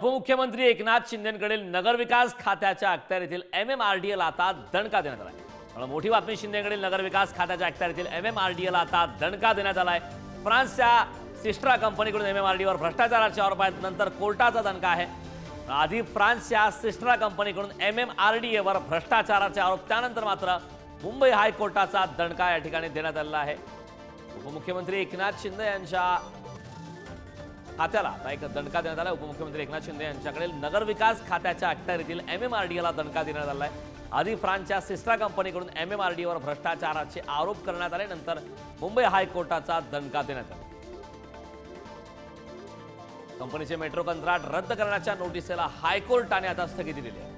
उपमुख्यमंत्री एकनाथ शिंदेकडील नगरविकास खात्याच्या अखत्यारीतील MMRDL आता दणका देण्यात आलाय। त्यामुळे मोठी बातमी, शिंदेकडील नगरविकास खात्याच्या अखत्यारीतील MMRDL आता दणका देण्यात आलाय। फ्रान्सच्या सिस्ट्रा कंपनीकडून MMRDL वर भ्रष्टाचाराच्या आरोपात नंतर कोर्टाचा दणका आहे। आधी फ्रान्सच्या सिस्ट्रा कंपनीकडून MMRDL वर भ्रष्टाचाराचे आरोप, त्यानंतर मात्र मुंबई हायकोर्टाचा दणका या ठिकाणी देण्यात आलेला आहे। उपमुख्यमंत्री एकनाथ शिंदे यांच्या खात्याला आता एक दणका देण्यात आला। उपमुख्यमंत्री एकनाथ शिंदे यांच्याकडे नगरविकास खात्याच्या अखत्यारीतील MMRDL ला दणका देण्यात आला आहे। आधी फ्रान्सच्या सिस्ट्रा कंपनीकडून MMRDL वर भ्रष्टाचाराचे आरोप करण्यात आले, नंतर मुंबई हायकोर्टाचा दणका देण्यात आला। कंपनीचे मेट्रो कंत्राट रद्द करण्याच्या नोटिसेला हायकोर्टाने आता स्थगिती दिली आहे।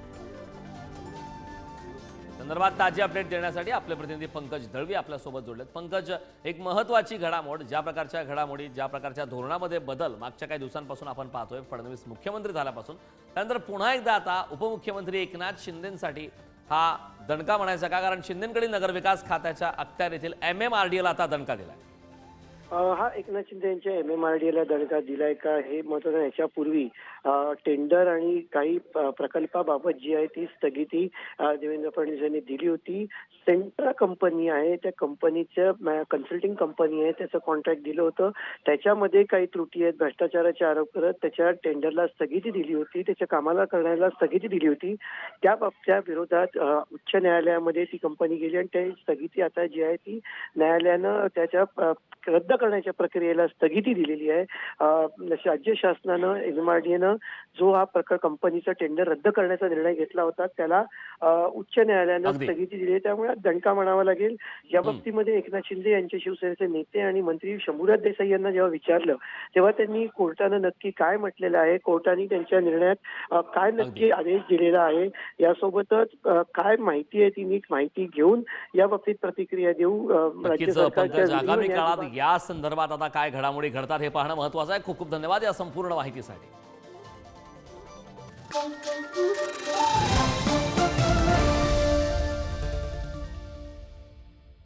संदर्भात ताजी अपडेट देण्यासाठी आपले प्रतिनिधी पंकज दळवी आपल्यासोबत जोडलेत। पंकज, एक महत्त्वाची घडामोड, ज्या प्रकारच्या घडामोडी, ज्या प्रकारच्या धोरणामध्ये बदल मागच्या काही दिवसांपासून आपण पाहतोय, फडणवीस मुख्यमंत्री झाल्यापासून, त्यानंतर पुन्हा एकदा आता उपमुख्यमंत्री एकनाथ शिंदेंसाठी हा दणका म्हणायचा का? कारण शिंदेंकडील नगरविकास खात्याच्या अखत्यारीतील MMRDL आता दणका दिलाय। हा एकनाथ शिंदे यांच्या MMRDL ला दणका दिलाय का हे महत्त्वाचं। याच्यापूर्वी टेंडर आणि काही प्रकल्पाबाबत जी आहे ती स्थगिती देवेंद्र फडणवीस यांनी दिली होती। सेंट्रा कंपनी आहे, त्या कंपनीचं कन्सल्टिंग कंपनी आहे, त्याचं कॉन्ट्रॅक्ट दिलं होतं, त्याच्यामध्ये काही त्रुटी आहेत, भ्रष्टाचाराचे आरोप करत त्याच्या टेंडरला स्थगिती दिली होती, त्याच्या कामाला करण्याला स्थगिती दिली होती। त्या विरोधात उच्च न्यायालयामध्ये ती कंपनी गेली आणि त्या स्थगिती आता जी आहे ती न्यायालयानं त्याच्या रद्द करण्याच्या प्रक्रियेला स्थगिती दिलेली आहे। राज्य शासनानं MMRDL जो हा कंपनीचा टेंडर रद्द करण्याचा निर्णय घेतला होता त्याला उच्च न्यायालयानं स्थगिती दिली। त्यामुळे दणका म्हणावा लागेल। या बाबतीमध्ये एकनाथ शिंदे यांचे शिवसेनेचे नेते आणि मंत्री शंभूराज देसाई यांना जेव्हा विचारलं तेव्हा त्यांनी कोर्टानं नक्की काय म्हटलेलं आहे, कोर्टाने त्यांच्या निर्णयात काय नक्की आदेश दिलेला आहे, यासोबतच काय माहिती आहे ती नीट माहिती घेऊन या बाबतीत प्रतिक्रिया देऊ। राज्य सरकारच्या आगामी काळात या संदर्भात आता काय घडामोडी घडतात हे पाहणं महत्त्वाचं आहे। खूप खूप धन्यवाद या संपूर्ण माहितीसाठी।